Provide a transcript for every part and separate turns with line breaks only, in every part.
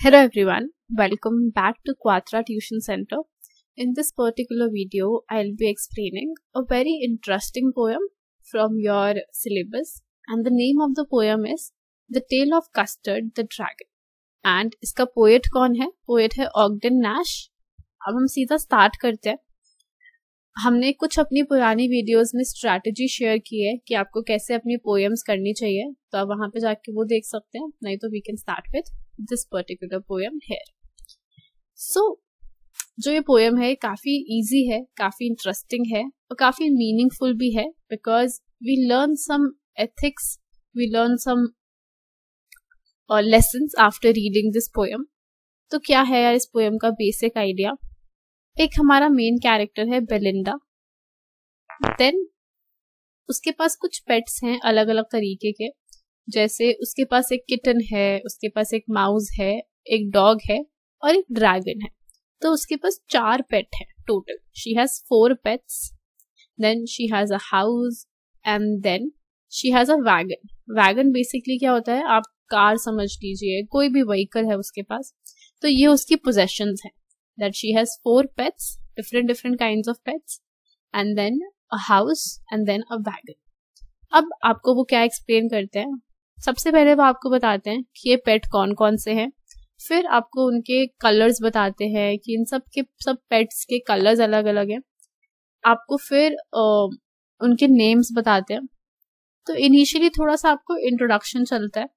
Hello everyone, welcome back to Quatra Tuition Center. In this particular video, I'll be explaining a very interesting poem from your syllabus, and the name of the poem is The Tale of Custard the Dragon. And इसका poet कौन है? Poet है Ogden Nash. अब हम सीधा start करते हैं. हमने कुछ अपनी पुरानी वीडियोस में स्ट्रैटेजी शेयर की है कि आपको कैसे अपनी पोएम्स करनी चाहिए, तो आप वहां पे जाके वो देख सकते हैं. नहीं तो we can start with this particular poem here. So जो ये पोएम है काफी इजी है, काफी इंटरेस्टिंग है और काफी मीनिंगफुल भी है, because we learn some ethics, we learn some lessons after reading this poem. तो क्या है यार इस पोएम का बेसिक आइडिया? एक हमारा मेन कैरेक्टर है बेलिंडा. देन उसके पास कुछ पेट्स हैं अलग अलग तरीके के, जैसे उसके पास एक किटन है, उसके पास एक माउस है, एक डॉग है और एक ड्रैगन है. तो उसके पास 4 पेट है total. She has 4 pets. Then she has a house and then she has a wagon. Wagon basically क्या होता है, आप कार समझ लीजिए, कोई भी व्हीकल है उसके पास. तो ये उसकी पोजेशंस है. That she has 4 pets, different kinds of pets, and then a house and then a wagon. अब आपको वो क्या एक्सप्लेन करते हैं? सबसे पहले वो आपको बताते हैं कि ये पेट कौन कौन से हैं. फिर आपको उनके कलर्स बताते हैं कि इन सब पेट्स के कलर्स अलग अलग हैं. आपको फिर उनके नेम्स बताते हैं. तो इनिशियली थोड़ा सा आपको इंट्रोडक्शन चलता है.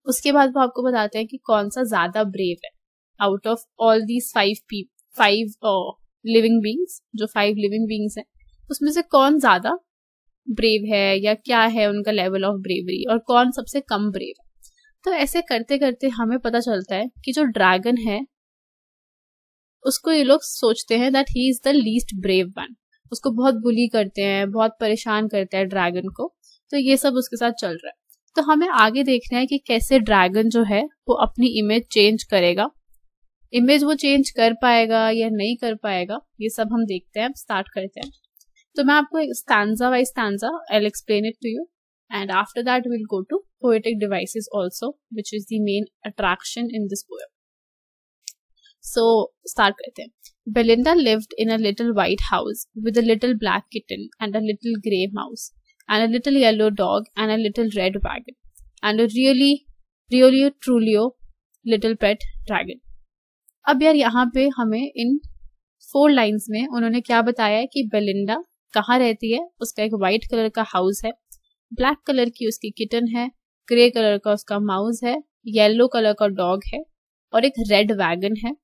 उसके बाद वो आपको बताते हैं कि कौन सा ज्यादा ब्रेव है out of all these 5 living beings. जो 5 लिविंग बींग्स हैं उसमें से कौन ज्यादा ब्रेव है या क्या है उनका लेवल ऑफ ब्रेवरी, और कौन सबसे कम ब्रेव है. तो ऐसे करते करते हमें पता चलता है कि जो ड्रैगन है उसको ये लोग सोचते हैं that he is the least brave one. उसको बहुत बुली करते हैं, बहुत परेशान करते हैं ड्रैगन को. तो ये सब उसके साथ चल रहा है. तो हमें आगे देखना है कि कैसे ड्रैगन जो है वो अपनी इमेज चेंज करेगा. इमेज वो चेंज कर पाएगा या नहीं कर पाएगा, ये सब हम देखते हैं. स्टार्ट करते हैं. तो मैं आपको stanza by stanza I will explain it to you, and after that will go to poetic devices also, which is the main attraction in this poem. So start करते हैं. Belinda lived in a little white house with a little black kitten and a little grey mouse and a little yellow dog and a little red wagon and a really truly little pet dragon. अब यार यहाँ पे हमें इन 4 lines में उन्होंने क्या बताया है कि बेलिंडा कहाँ रहती है. उसका एक व्हाइट कलर का हाउस है, ब्लैक कलर की उसकी किटन है, ग्रे कलर का उसका माउस है, येलो कलर का डॉग है और एक रेड वैगन है,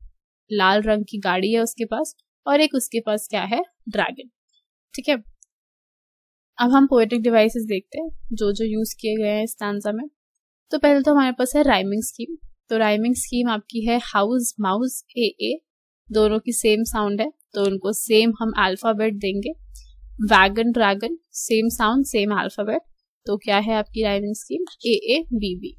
लाल रंग की गाड़ी है उसके पास, और एक उसके पास क्या है, ड्रैगन. ठीक है. अब हम पोएटिक डिवाइसेस देखते हैं जो यूज किए गए हैं स्टैंजा में. तो पहले तो हमारे पास है राइमिंग स्कीम. तो राइमिंग स्कीम आपकी है हाउस माउस ए, दोनों की सेम साउंड है तो उनको सेम हम अल्फाबेट देंगे. Wagon dragon same sound same alphabet, तो क्या है आपकी rhyming scheme, A B B.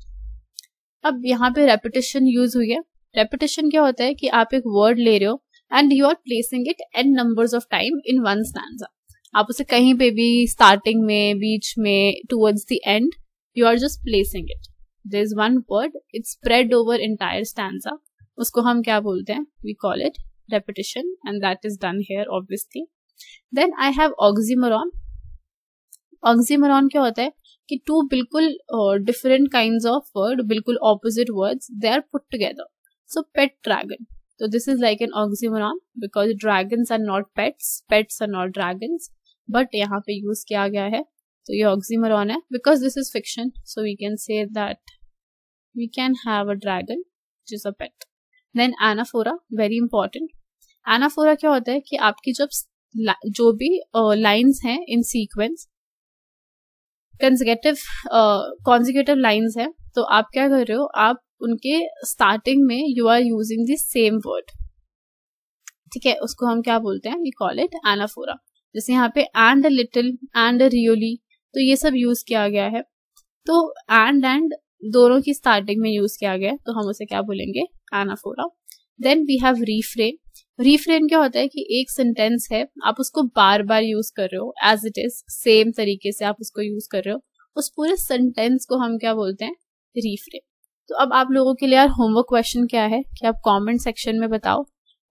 अब यहाँ पे रेपिटेशन यूज हुई है. रेपिटेशन क्या होता है कि आप एक वर्ड ले रहे हो and you are placing it n numbers of time in one stanza. आप उसे कहीं पे भी स्टार्टिंग में, बीच में, towards the end, you are just placing it. There is one word, it's spread over entire stanza. उसको हम क्या बोलते हैं? We call it repetition, and that is done here obviously. Then I have oxymoron. Oxymoron क्या होता है कि 2 बिल्कुल different kinds of word, बिल्कुल opposite words, they are put together. So pet dragon. So this is like an oxymoron because dragons are not pets, pets are not dragons. But यहाँ पे use किया गया है. तो ये oxymoron है because this is fiction, so we can say that we can have a dragon which is a pet. Then anaphora, very important. anaphora क्या होता है कि आपकी जो भी लाइन्स हैं इन सीक्वेंस, consecutive लाइन्स हैं, तो आप क्या कर रहे हो, आप उनके स्टार्टिंग में you are using the same word. ठीक है, उसको हम क्या बोलते हैं, वी कॉल इट anaphora. जैसे यहाँ पे and a little and a really, तो ये सब यूज किया गया है. तो एंड दोनों की स्टार्टिंग में यूज किया गया है, तो हम उसे क्या बोलेंगे, anaphora. Then we have refrain. Refrain क्या होता है कि एक सेंटेंस है, आप उसको बार बार यूज कर रहे हो एज इट इज, सेम तरीके से आप उसको यूज कर रहे हो, उस पूरे सेंटेंस को हम क्या बोलते हैं, रीफ्रेन. तो अब आप लोगों के लिए यार होमवर्क क्वेश्चन क्या है कि आप कमेंट सेक्शन में बताओ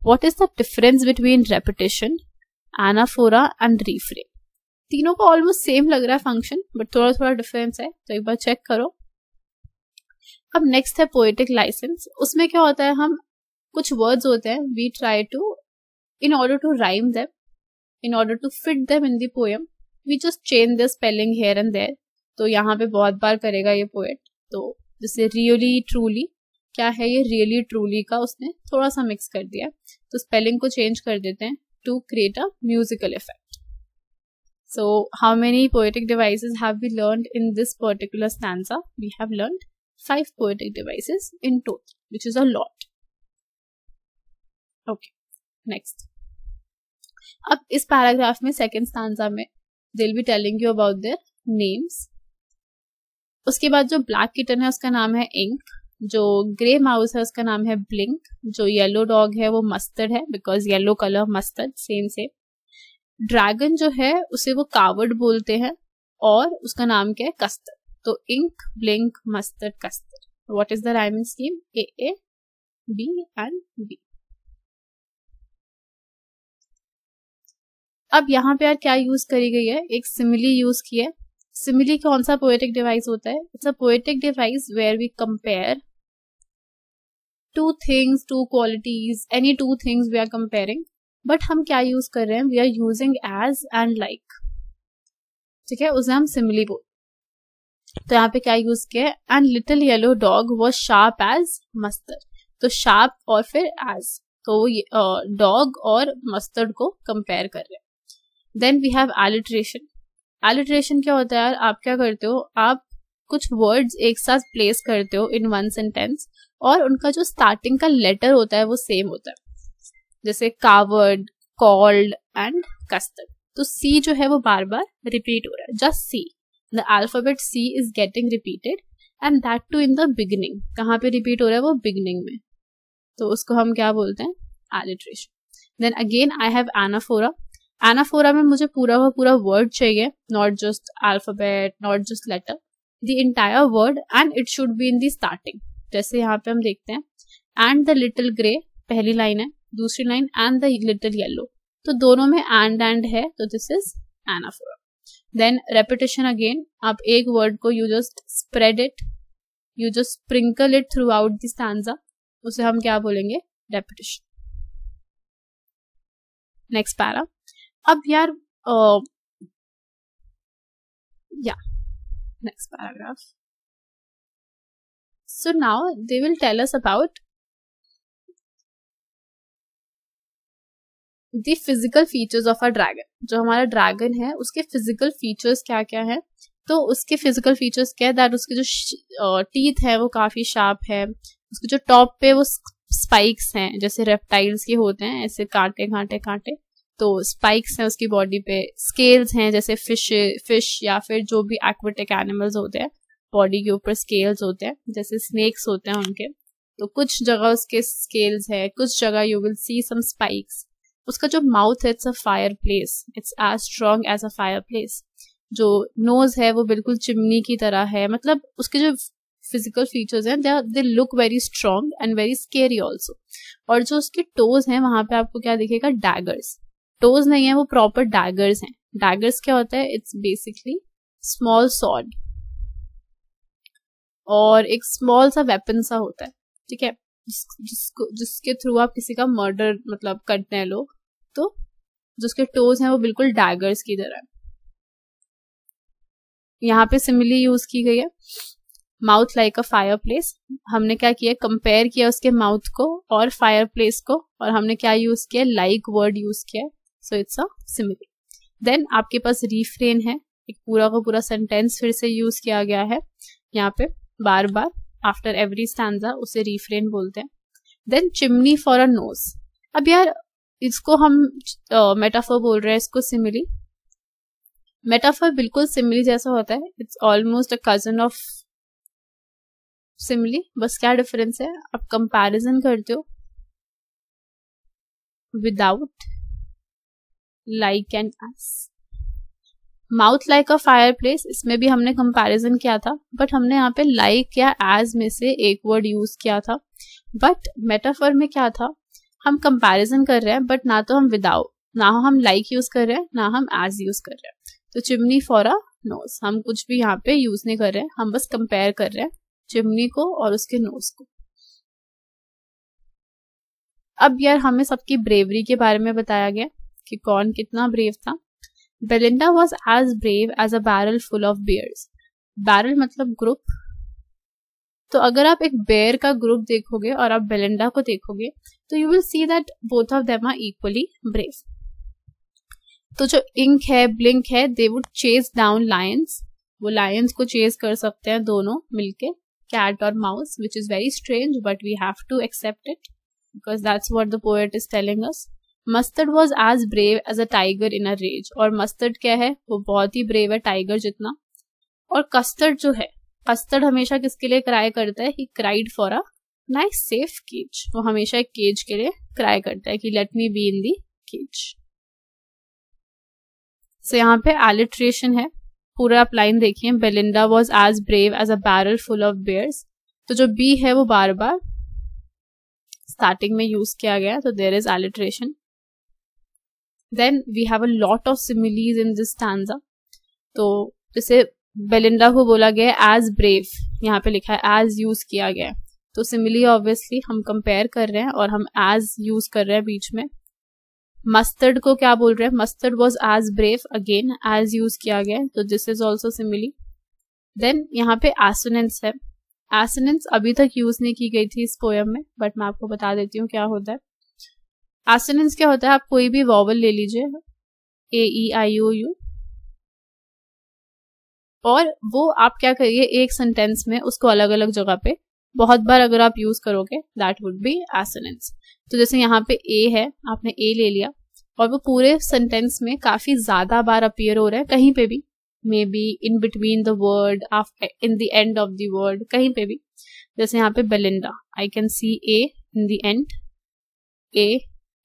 what is the difference between repetition, anaphora and refrain. तीनों का ऑलमोस्ट सेम लग रहा है फंक्शन, बट थोड़ा थोड़ा डिफरेंस है, तो एक बार चेक करो। अब नेक्स्ट है पोएटिक लाइसेंस। उसमें क्या होता है, हम कुछ वर्ड्स होते हैं, we try to in order to rhyme them, in order to fit them in the poem, we just change the spelling here and there. तो यहाँ पे बहुत बार करेगा ये पोएट। तो जैसे रियली ट्रूली, क्या है ये, रियली ट्रूली का उसने थोड़ा सा मिक्स कर दिया, तो स्पेलिंग को चेंज कर देते हैं to create a musical effect. So how many poetic devices have we learned in this particular stanza? We have learned 5 poetic devices in total, which is a lot. Okay, next. अब इस paragraph में second stanza में they'll be telling you about their names. उसके बाद जो black kitten है उसका नाम है इंक, जो ग्रे माउस है उसका नाम है ब्लिंक, जो येलो डॉग है वो मस्टर्ड है because yellow colour mustard same से। ड्रैगन जो है उसे वो कावर्ड बोलते हैं और उसका नाम क्या है, कस्टर्ड। तो Ink, Blink, Mustard, Custard. What is the rhyming scheme? A B and B. अब यहाँ पे यार क्या यूज करी गई है, एक सिमिली यूज की है। सिमिली कौन सा पोएटिक डिवाइस होता है? It's a poetic device where we compare two things, two qualities, any two things we are comparing, but हम क्या यूज कर रहे हैं, we are using as and like. ठीक है, उसे हम सिमिली बोलते। तो यहाँ पे क्या यूज किया है, and little yellow dog was sharp as mustard. तो शार्प और फिर एज, तो डॉग और मस्टर्ड को कंपेयर कर रहे हैं। Then we have alliteration. Alliteration क्या होता है यार, आप क्या करते हो, आप कुछ वर्ड्स एक साथ प्लेस करते हो इन वन सेंटेंस और उनका जो स्टार्टिंग का लेटर होता है वो सेम होता है। जैसे कावर्ड, कॉल्ड एंड कस्टर्ड। तो सी जो है वो बार बार रिपीट हो रहा है, just see, the alphabet C is getting repeated and that too in the beginning। कहाँ पे repeat हो रहा है वो, beginning में, तो उसको हम क्या बोलते हैं, alliteration। Then again I have anaphora। anaphora में मुझे पूरा का पूरा word चाहिए, not just alphabet, not just letter, the entire word and it should be in the starting। जैसे यहाँ पे हम देखते हैं and the little grey पहली लाइन है, दूसरी line and the little yellow, तो दोनों में and है, तो this is anaphora। Then repetition again, आप एक वर्ड को you just spread it, you just sprinkle it throughout the stanza, उसे हम क्या बोलेंगे, रेपिटेशन। Next para. अब यार next paragraph. So now they will tell us about the physical features of a dragon. जो हमारा dragon है उसके फिजिकल फीचर्स क्या क्या है, तो उसके फिजिकल फीचर्स क्या है, दैट उसके जो टीथ है वो काफी शार्प है, उसके जो टॉप पे वो स्पाइक्स हैं जैसे रेप्टाइल्स के होते हैं, ऐसे कांटे कांटे कांटे, तो स्पाइक्स हैं उसकी बॉडी पे। स्केल्स हैं जैसे फिश या फिर जो भी एक्वेटिक एनिमल्स होते हैं बॉडी के ऊपर स्केल्स होते हैं, जैसे स्नेक्स होते हैं उनके, तो कुछ जगह उसके स्केल्स है, कुछ जगह you will see some spikes. उसका जो माउथ है it's a fireplace, it's as strong as a fireplace. जो नोज है वो बिल्कुल चिमनी की तरह है, मतलब उसके जो फिजिकल फीचर्स हैं they look very strong and very scary also. और जो उसके टोज हैं वहां पे आपको क्या दिखेगा, डैगर्स। टोज नहीं है वो प्रॉपर डैगर्स हैं। डैगर्स क्या होता है, इट्स बेसिकली स्मॉल सॉर्ड और एक स्मॉल सा वेपन सा होता है, ठीक है, जिसके थ्रू आप किसी का मर्डर मतलब करते हैं लोग, तो जिसके टोज हैं वो बिल्कुल डैगर्स की तरह है। यहाँ पे सिमिली यूज की गई है, mouth like a fire place. हमने क्या किया, कंपेयर किया उसके माउथ को और फायर प्लेस को, और हमने क्या यूज किया, लाइक वर्ड यूज किया, so it's a simile. Then आपके पास रिफ्रेन है, एक पूरा का पूरा सेंटेंस फिर से यूज किया गया है यहाँ पे बार बार, आफ्टर एवरी स्टैंजा, उसे रिफ्रेन बोलते हैं। Then chimney for a nose. अब यार इसको हम मेटाफर बोल रहे हैं, इसको सिमिली। मेटाफर बिल्कुल सिमिली जैसा होता है, it's almost a cousin of simile, बस क्या डिफरेंस है, आप कंपैरिजन करते हो without like and S. Mouth like a fire place, इसमें भी हमने कंपैरिजन किया था, बट हमने यहाँ पे लाइक या एज में से एक वर्ड यूज किया था। बट मेटाफर में क्या था, हम कंपैरिजन कर रहे हैं बट ना तो हम विदाउट, ना हम लाइक यूज कर रहे हैं, ना हम एज यूज कर रहे हैं। तो चिमनी फॉर अ नोज, हम कुछ भी यहाँ पे यूज नहीं कर रहे हैं, हम बस कंपेयर कर रहे हैं चिमनी को और उसके नोज को। अब यार हमें सबकी ब्रेवरी के बारे में बताया गया कि कौन कितना ब्रेव था। Belinda was as brave as a barrel full of bears. Barrel मतलब ग्रुप, तो अगर आप एक बेयर का ग्रुप देखोगे और आप बेलिंडा को देखोगे तो you will see that both of them are equally brave. तो जो इंक है, ब्लिंक है, they would chase down lions, वो लायंस को चेज कर सकते हैं दोनों मिलके, कैट और mouse, which is very strange but we have to accept it because that's what the poet is telling us. Mustard was as brave as a tiger in a rage, और Mustard क्या है, वो बहुत ही brave है tiger जितना। और custard जो है, कस्टर्ड हमेशा किसके लिए क्राई करता है, he cried for a nice safe cage, वो हमेशा एक केज के लिए क्राई करता है कि let me be in the cage. So यहाँ पे एलिट्रेशन है, पूरा आप लाइन देखिए, Belinda was as brave as a barrel full of bears, तो जो बी है वो बार बार स्टार्टिंग में यूज किया गया, तो there is alliteration. Then we have a lot of similes in this stanza, तो जैसे बेलिंडा को बोला गया एज ब्रेव, यहाँ पे लिखा है एज यूज किया गया, तो सिमिली ऑब्वियसली हम कंपेयर कर रहे हैं और हम एज यूज कर रहे हैं बीच में। मस्टर्ड को क्या बोल रहे हैं, Mustard was as brave, again as use किया गया, तो this is also simile. Then यहाँ पे एसोनेंस है, एसोनेंस अभी तक यूज नहीं की गई थी इस पोयम में, बट मैं आपको बता देती हूँ क्या होता है। एसोनेंस क्या होता है, आप कोई भी वॉवल ले लीजिए, ए ई आई ओ यू, और वो आप क्या करिए एक सेंटेंस में उसको अलग अलग जगह पे बहुत बार अगर आप यूज करोगे, दैट वुड बी एसोनेंस। तो जैसे यहाँ पे ए है, आपने ए ले लिया और वो पूरे सेंटेंस में काफी ज्यादा बार अपीयर हो रहा है, कहीं पे भी, may be in between the word, in the end of the word, कहीं पे भी। जैसे यहाँ पे Belinda, I can see A in the end, A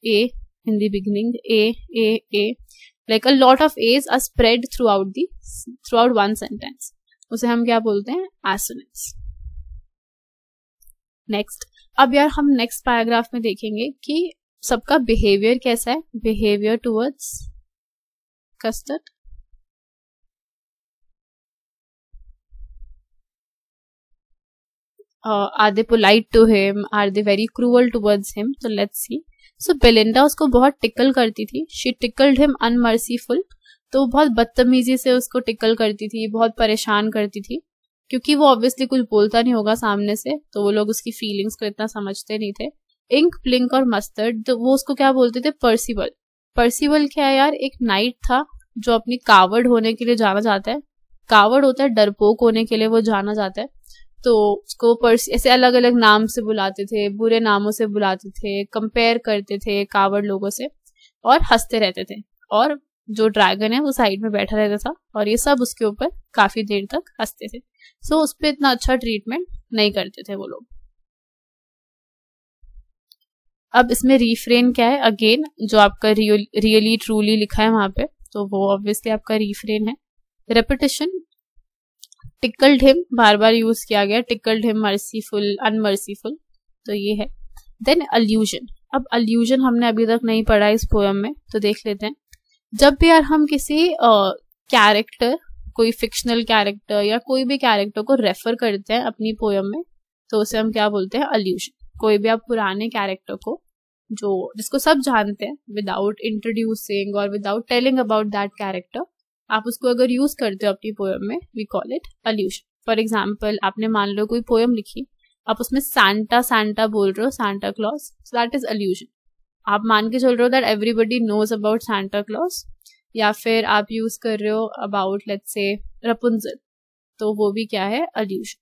in the beginning, A, like a lot of A's are spread throughout one sentence, उसे हम क्या बोलते हैं, assonance। नेक्स्ट, अब यार हम नेक्स्ट पैराग्राफ में देखेंगे कि सबका बिहेवियर कैसा है, behaviour towards Custard. Are they polite to him, are they very cruel towards him, तो लेट्स सी। सो बेलिंडा उसको बहुत टिकल करती थी, शी टिकल्ड हिम अनमर्सीफुल, तो बहुत बदतमीजी से उसको टिकल करती थी, बहुत परेशान करती थी, क्योंकि वो ऑब्वियसली कुछ बोलता नहीं होगा सामने से, तो वो लोग उसकी फीलिंग्स को इतना समझते नहीं थे। इंक, ब्लिंक और मस्टर्ड, तो वो उसको क्या बोलते थे, पर्सिबल। पर्सिबल क्या है यार, एक नाइट था जो अपनी कावर्ड होने के लिए जाना जाता है, कावर्ड होता है डरपोक होने के लिए वो जाना जाता है, तो उसको ऐसे अलग अलग नाम से बुलाते थे, बुरे नामों से बुलाते थे, कंपेयर करते थे कावर्ड लोगों से और हंसते रहते थे, और जो ड्रैगन है वो साइड में बैठा रहता था और ये सब उसके ऊपर काफी देर तक हंसते थे। सो उस पर इतना अच्छा ट्रीटमेंट नहीं करते थे वो लोग। अब इसमें रिफ्रेन क्या है, अगेन जो आपका रियली ट्रूली लिखा है वहां पे, तो वो ऑब्वियसली आपका रिफ्रेन है। रेपिटेशन, टिकल्ड हिम बार बार यूज किया गया, टिकल्ड हिम, मर्सीफुल, अनमर्सीफुल, तो ये है। देन अल्यूजन, अब अल्यूजन हमने अभी तक नहीं पढ़ा इस पोयम में, तो देख लेते हैं। जब भी यार हम किसी कैरेक्टर, कोई फिक्शनल कैरेक्टर या कोई भी कैरेक्टर को रेफर करते हैं अपनी पोयम में, तो उसे हम क्या बोलते हैं, अल्यूजन। कोई भी आप पुराने कैरेक्टर को, जो जिसको सब जानते हैं, विदाउट इंट्रोड्यूसिंग और without telling about that character, आप उसको अगर यूज करते हो अपनी पोयम में, we call it allusion. For example, आपने मान लो कोई पोयम लिखी, आप उसमें सांता बोल रहे हो, Santa Claus, so that is allusion. आप मान के चल रहे हो that everybody knows about Santa Claus, या फिर आप यूज कर रहे हो अबाउट लेट्स से रपुंजल, तो वो भी क्या है, अल्यूजन।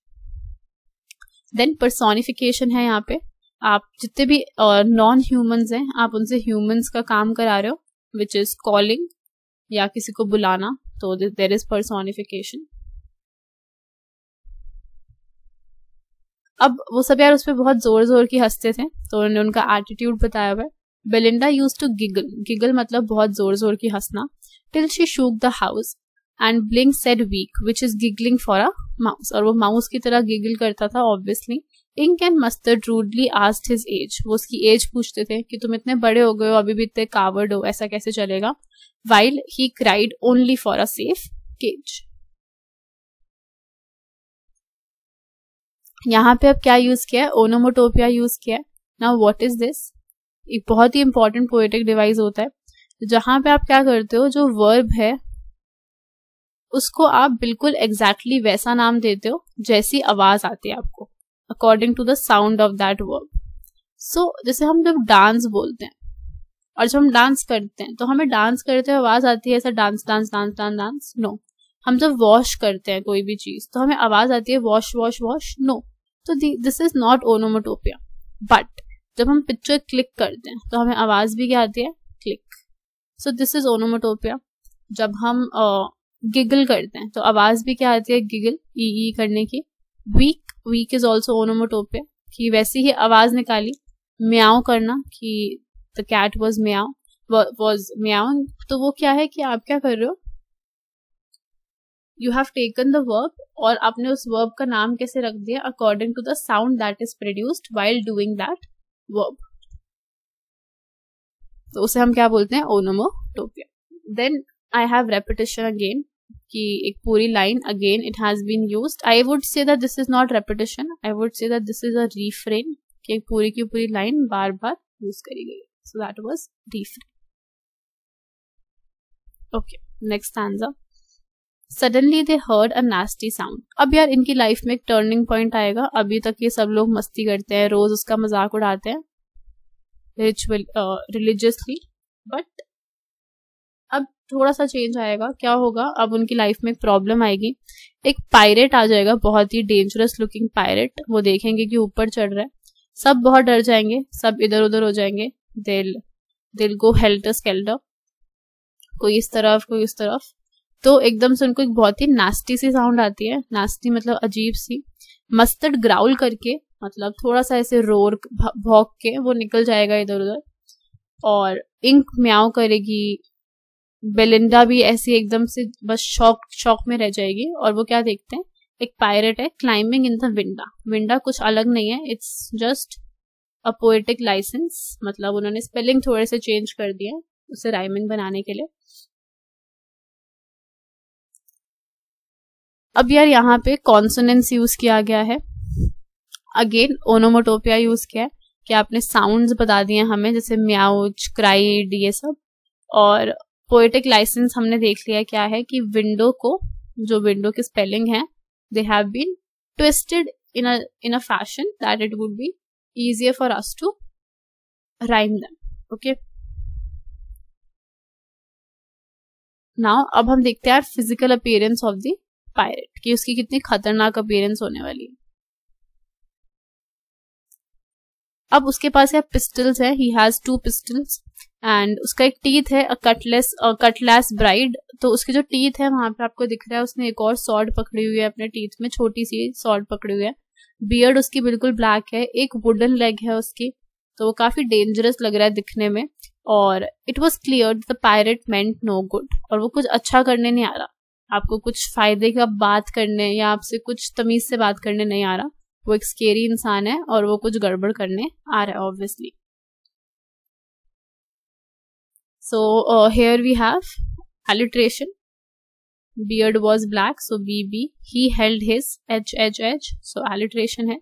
देन पर्सोनिफिकेशन है, यहाँ पे आप जितने भी नॉन ह्यूमंस हैं, आप उनसे ह्यूमंस का काम करा रहे हो, विच इज कॉलिंग या किसी को बुलाना, तो देयर इज पर्सोनिफिकेशन। अब वो सब यार उस पर बहुत जोर जोर की हंसते थे, तो उन्होंने उनका एटीट्यूड बताया हुआ है। Belinda used to giggle, giggle मतलब बहुत जोर जोर की हंसना, till she shook the house, and Blink said week which is giggling for a mouse, और वो माउस की तरह गिगल करता था obviously. Ink and Mustard rudely asked his age, वो उसकी एज पूछते थे कि तुम इतने बड़े हो गए हो अभी भी इतने कावर्ड हो, ऐसा कैसे चलेगा। While he cried only for a safe cage. यहाँ पे अब क्या यूज किया है, ओनोमोटोपिया यूज किया है। नाउ व्हाट इज दिस, एक बहुत ही इंपॉर्टेंट पोएटिक डिवाइस होता है जहां पे आप क्या करते हो, जो वर्ब है उसको आप बिल्कुल एग्जैक्टली वैसा नाम देते हो जैसी आवाज आती है आपको, according to the sound of that verb. So जैसे हम जब डांस बोलते हैं और जब हम डांस करते हैं तो हमें डांस करते हुए आवाज आती है ऐसा dance dance dance dance dance, no. हम जब वॉश करते हैं कोई भी चीज तो हमें आवाज आती है वॉश वॉश वॉश, नो। तो this is not onomatopoeia. But जब हम पिक्चर क्लिक करते हैं तो हमें आवाज भी क्या आती है, click. So this is onomatopoeia. जब हम गिगल करते हैं तो आवाज भी क्या आती है, गिगल, ई करने की। वीक इज ऑल्सो ओनोमोटोपिया, कि वैसी ही आवाज निकाली। म्याओ करना, कि द कैट वॉज म्याओ, तो वो क्या है कि आप क्या कर रहे हो, you have taken the verb और आपने उस वर्ब का नाम कैसे रख दिया, according to the sound that is produced while doing that verb. तो उसे हम क्या बोलते हैं, onomatopoeia. Then I have repetition again, कि एक पूरी लाइन again it has been used. I would say that this is not repetition, I would say that this is a refrain, कि एक पूरी की पूरी लाइन बार बार यूज करी गई। So that was refrain. Okay, next stanza. Suddenly they heard a nasty sound. अब यार इनकी लाइफ में एक टर्निंग पॉइंट आएगा। अभी तक ये सब लोग मस्ती करते हैं, रोज उसका मजाक उड़ाते हैं रिलीजियसली, बट अब थोड़ा सा चेंज आएगा। क्या होगा, अब उनकी लाइफ में एक प्रॉब्लम आएगी। एक पायरेट आ जाएगा, बहुत ही डेंजरस लुकिंग पायरेट। वो देखेंगे कि ऊपर चढ़ रहा है, सब बहुत डर जाएंगे, सब इधर उधर हो जाएंगे। दिल गो हेल्टर स्केल्टर, कोई इस तरफ कोई उस तरफ। तो एकदम से उनको एक बहुत ही नास्टी सी साउंड आती है। नास्टी मतलब अजीब सी। मस्टर्ड ग्राउल करके, मतलब थोड़ा सा ऐसे रोर भौंक के वो निकल जाएगा इधर उधर। और इंक म्याओ करेगी। बेलिंडा भी ऐसी एकदम से बस शॉक में रह जाएगी। और वो क्या देखते हैं, एक पायरेट है क्लाइंबिंग इन द विंडा। विंडा कुछ अलग नहीं है, it's just a poetic licence, मतलब उन्होंने स्पेलिंग थोड़े से चेंज कर दिया उसे राइमिंग बनाने के लिए। अब यार यहाँ पे कॉन्सोनेंट्स यूज किया गया है, अगेन ओनोमोटोपिया यूज किया है, कि आपने साउंड्स बता दिए हमें, जैसे म्याउच, क्राइड, ये सब। और पोएटिक लाइसेंस हमने देख लिया क्या है, कि विंडो को, जो विंडो की स्पेलिंग है, they have been twisted in a fashion that it would be easier for us to rhyme them. Okay. Now अब हम देखते हैं physical appearance of the pirate, कि उसकी कितनी खतरनाक अपीयरेंस होने वाली है। अब उसके पास यार पिस्टल्स है, ही हैज 2 पिस्टल्स एंड उसका एक टीथ है कटलेस ब्राइड। तो उसके जो टीथ है वहां पे आपको दिख रहा है, उसने एक और सॉर्ड पकड़ी हुई है अपने टीथ में, छोटी सी सॉर्ड पकड़ी हुई है। बियर्ड उसकी बिल्कुल ब्लैक है, एक वुडन लेग है उसकी, तो वो काफी डेंजरस लग रहा है दिखने में। और it was clear the pirate meant no good, और वो कुछ अच्छा करने नहीं आ रहा, आपको कुछ फायदे का बात करने या आपसे कुछ तमीज से बात करने नहीं आ रहा। वो एक स्केरी इंसान है और वो कुछ गड़बड़ करने आ रहा है obviously. So here we have alliteration. Beard was black, so BB. He held his H, so alliteration है।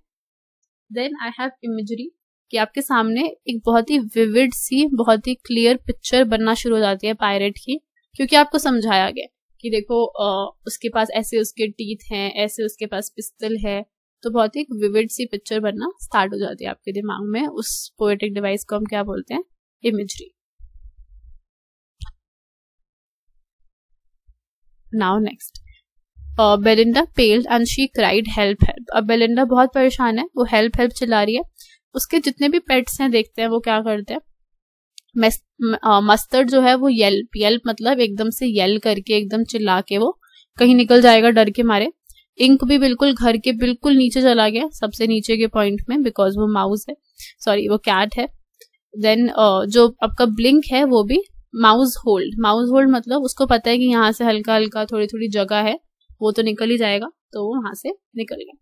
Then I have imagery, कि आपके सामने एक बहुत ही विविड सी, बहुत ही क्लियर पिक्चर बनना शुरू हो जाती है पायरेट की, क्योंकि आपको समझाया गया कि देखो उसके पास ऐसे उसके टीथ हैं, ऐसे उसके पास पिस्टल है। तो बहुत ही विविड सी पिक्चर बनना स्टार्ट हो जाती है आपके दिमाग में। उस पोएटिक डिवाइस को हम क्या बोलते हैं, imagery. Now next, Belinda पेल्ड and she cried help help. अब बेलिंडा बहुत परेशान है, वो हेल्प हेल्प चिल्ला रही है। उसके जितने भी पेट्स हैं देखते हैं वो क्या करते हैं। मस्टर्ड जो है वो येल्प मतलब एकदम से येल करके एकदम चिल्ला के वो कहीं निकल जाएगा डर के मारे। इंक भी बिल्कुल घर के बिल्कुल नीचे चला गया, सबसे नीचे के पॉइंट में, बिकॉज वो माउस है, सॉरी वो कैट है। देन जो आपका ब्लिंक है वो भी माउस होल्ड मतलब उसको पता है कि यहाँ से हल्का हल्का थोड़ी थोड़ी जगह है, वो तो निकल ही जाएगा, तो वो वहां से निकल गया।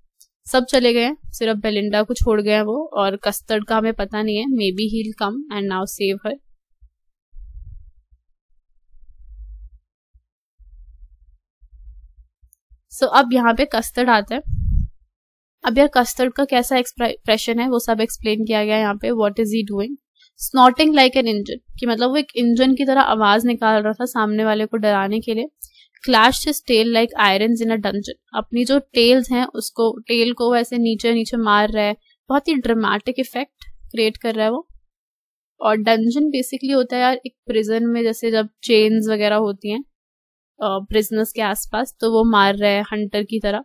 सब चले गए, सिर्फ बेलिंडा को छोड़ गए वो, और कस्टर्ड का हमें पता नहीं है, maybe he will come and now save her. So अब यहाँ पे कस्टर्ड आता है। अब यार कस्टर्ड का कैसा एक्सप्रेशन है वो सब एक्सप्लेन किया गया यहाँ पे। What is he doing? Snorting like an engine, कि मतलब वो एक इंजन की तरह आवाज निकाल रहा था सामने वाले को डराने के लिए। Clashed his tail like irons in a dungeon, अपनी जो टेल्स हैं उसको, टेल को वैसे नीचे नीचे मार रहा है, बहुत ही ड्रामेटिक इफेक्ट क्रिएट कर रहा है वो। और डंजन बेसिकली होता है यार एक प्रिजन में, जैसे जब चेन्स वगैरह होती हैं प्रिजनर्स के आसपास, तो वो मार रहा है हंटर की तरह।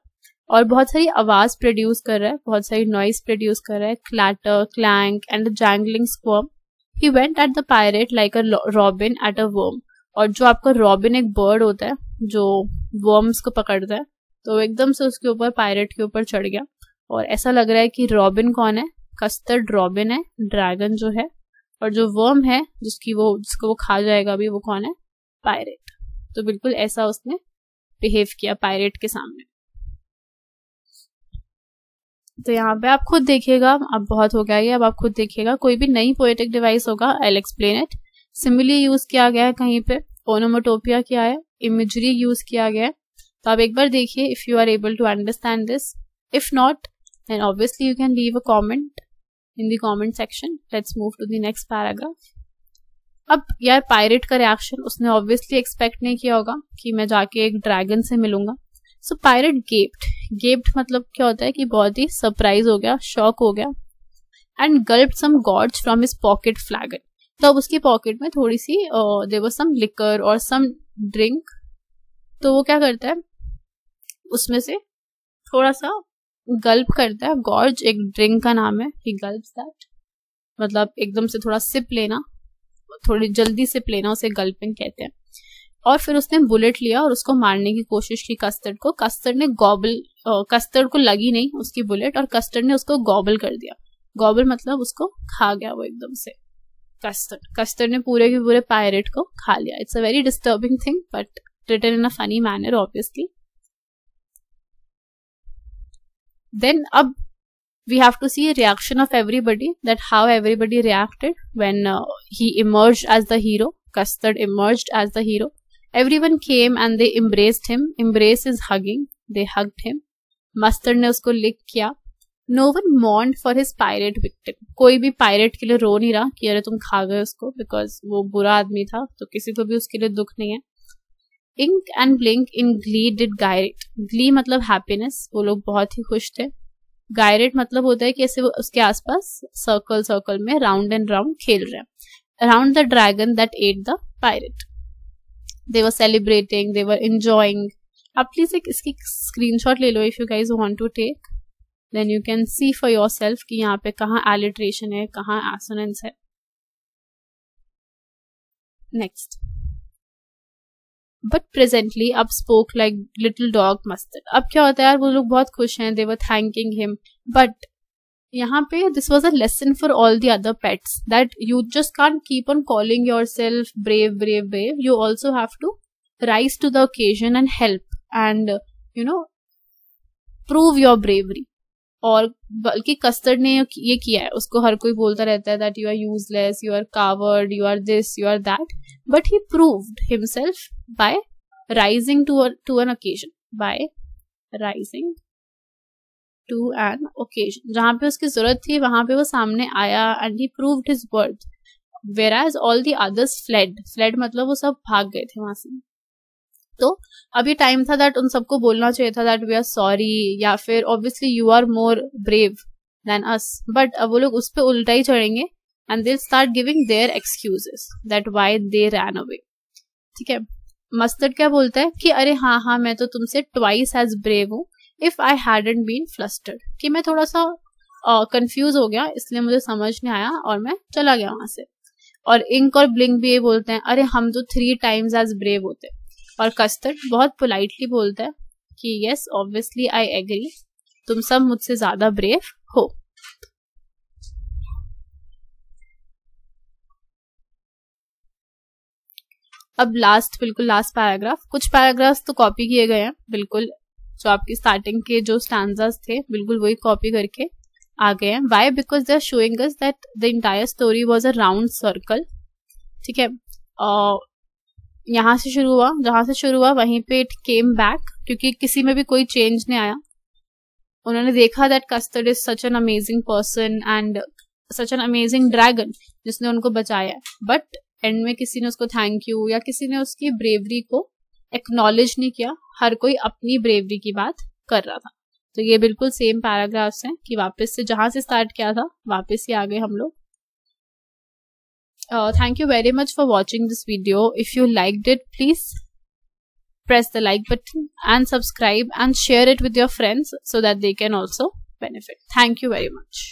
और बहुत सारी आवाज प्रोड्यूस कर रहा है, बहुत सारी नॉइज प्रोड्यूस कर रहा है, clatter, clank and jangling squirm. He went at the pirate like a robin at a worm. और जो आपका रॉबिन एक बर्ड होता है जो वर्म्स को पकड़ता है, तो एकदम से उसके ऊपर, पायरेट के ऊपर चढ़ गया। और ऐसा लग रहा है कि रॉबिन कौन है? कस्टर्ड रॉबिन है, ड्रैगन जो है, और जो वर्म है जिसको वो खा जाएगा अभी, वो कौन है? पायरेट। तो बिल्कुल ऐसा उसने बिहेव किया पायरेट के सामने। तो यहाँ पे आप खुद देखिएगा, अब बहुत हो गया ये, अब आप खुद देखिएगा, कोई भी नई पोएटिक डिवाइस होगा आई will explain it. Simile use किया गया है कहीं पे, ओनोमोटोपिया किया है, इमेजरी यूज किया गया है। तो आप एक बार देखिए if you are able to understand this. If not then obviously you can leave a comment in the comment section. Let's move to the next paragraph. अब यार पायरेट का रिएक्शन, उसने ऑब्वियसली एक्सपेक्ट नहीं किया होगा कि मैं जाके एक ड्रैगन से मिलूंगा। सो पायरेट गेप्ड मतलब क्या होता है कि बहुत ही सरप्राइज हो गया, शॉक हो गया। And gulped some gorge from his pocket flagon. तो अब उसकी पॉकेट में थोड़ी सी देयर वाज सम लिकर और सम ड्रिंक। तो वो क्या करता है, उसमें से थोड़ा सा गल्प करता है। गॉर्ज एक ड्रिंक का नाम है, ही गल्प्स दैट, मतलब एकदम से थोड़ा सिप लेना, थोड़ी जल्दी सिप लेना, उसे गल्पिंग कहते हैं। और फिर उसने बुलेट लिया और उसको मारने की कोशिश की कस्टर्ड को। कस्टर्ड ने कस्टर्ड को लगी नहीं उसकी बुलेट, और कस्टर्ड ने उसको गॉबल कर दिया। गॉबल मतलब उसको खा गया वो एकदम से। कस्टर्ड ने पूरे के पूरे पायरेट को खा लिया। It's a very disturbing thing but written in a funny manner obviously. Then अब we have to see a reaction of everybody, that how everybody reacted when he emerged as the hero. Custard emerged as the hero. Everyone came and they embraced him. Embrace is hugging. They hugged him. Mustard ने उसको lick किया. No one mourned for his pirate victim. कोई भी pirate के लिए रो नहीं रहा कि अरे तुम खा गए उसको, because वो बुरा आदमी था, तो किसी को भी उसके लिए दुख नहीं है. Ink and Blink in glee did gyrate. Glee मतलब happiness. वो लोग बहुत ही खुश थे. गायरेट मतलब होता है कि ऐसे वो उसके आसपास सर्कल में राउंड एंड राउंड खेल रहे हैं, around the dragon that ate the pirate. They were celebrating, they were enjoying. आप प्लीज एक इसकी स्क्रीनशॉट ले लो if you guys want to take, then you can see for yourself कि यहाँ पे कहाँ एलिट्रेशन है, कहाँ एसोनेंस है। नेक्स्ट, बट प्रेजेंटली अब spoke like little dog mustard. अब क्या होता है यार, वो लोग बहुत खुश हैं, they were thanking him, but यहाँ पे this was a lesson for all the other pets that you just can't keep on calling yourself brave brave brave, you also have to rise to the occasion and help and you know prove your bravery. और बल्कि custard ने ये किया है, उसको हर कोई बोलता रहता है that you are useless, you are coward, you are this, you are that, but he proved himself by rising to an occasion, by rising to an occasion। जहां पे उसकी जरूरत थी वहां पे वो सामने आया and he proved his worth, whereas all the others fled मतलब वो सब भाग गए थे वहां से। तो अभी टाइम था दैट उन सबको बोलना चाहिए था दैट वी आर सॉरी, या फिर obviously you are more brave than us, but अब वो लोग उस पर उल्टा ही चढ़ेंगे and they start giving their excuses that why they ran away. ठीक है, मस्टर्ड क्या बोलता है कि अरे हाँ मैं तो तुमसे ट्वाइस एज ब्रेव हूँ, if I hadn't been flustered, कि मैं थोड़ा सा कंफ्यूज हो गया इसलिए मुझे समझ नहीं आया और मैं चला गया वहां से। और इंक और ब्लिंक भी ये बोलते हैं अरे हम तो 3 times एज ब्रेव होते। और कस्टर्ड बहुत पोलाइटली बोलता है कि यस ऑब्वियसली आई एग्री, तुम सब मुझसे ज्यादा ब्रेव हो। अब लास्ट, बिल्कुल लास्ट पैराग्राफ, कुछ पैराग्राफ्स तो कॉपी किए गए हैं बिल्कुल, जो आपकी स्टार्टिंग के जो स्टैंजास थे बिल्कुल वही कॉपी करके आ गए हैं. Why? Because they are showing us that the entire story was a round circle. ठीक है, यहाँ से शुरू हुआ, जहां से शुरू हुआ वहीं पे इट केम बैक, क्योंकि किसी में भी कोई चेंज नहीं आया. उन्होंने देखा that custard is such an amazing person and such an amazing dragon जिसने उनको बचाया, बट एंड में किसी ने उसको थैंक यू या किसी ने उसकी ब्रेवरी को एक्नॉलेज नहीं किया. हर कोई अपनी ब्रेवरी की बात कर रहा था. तो ये बिल्कुल सेम पैराग्राफ्स हैं कि वापस से जहां से स्टार्ट किया था वापस ही आ गए हम लोग. Thank you very much for watching this video. If you liked it, please press the like button and subscribe and share it with your friends so that they can also benefit. Thank you very much.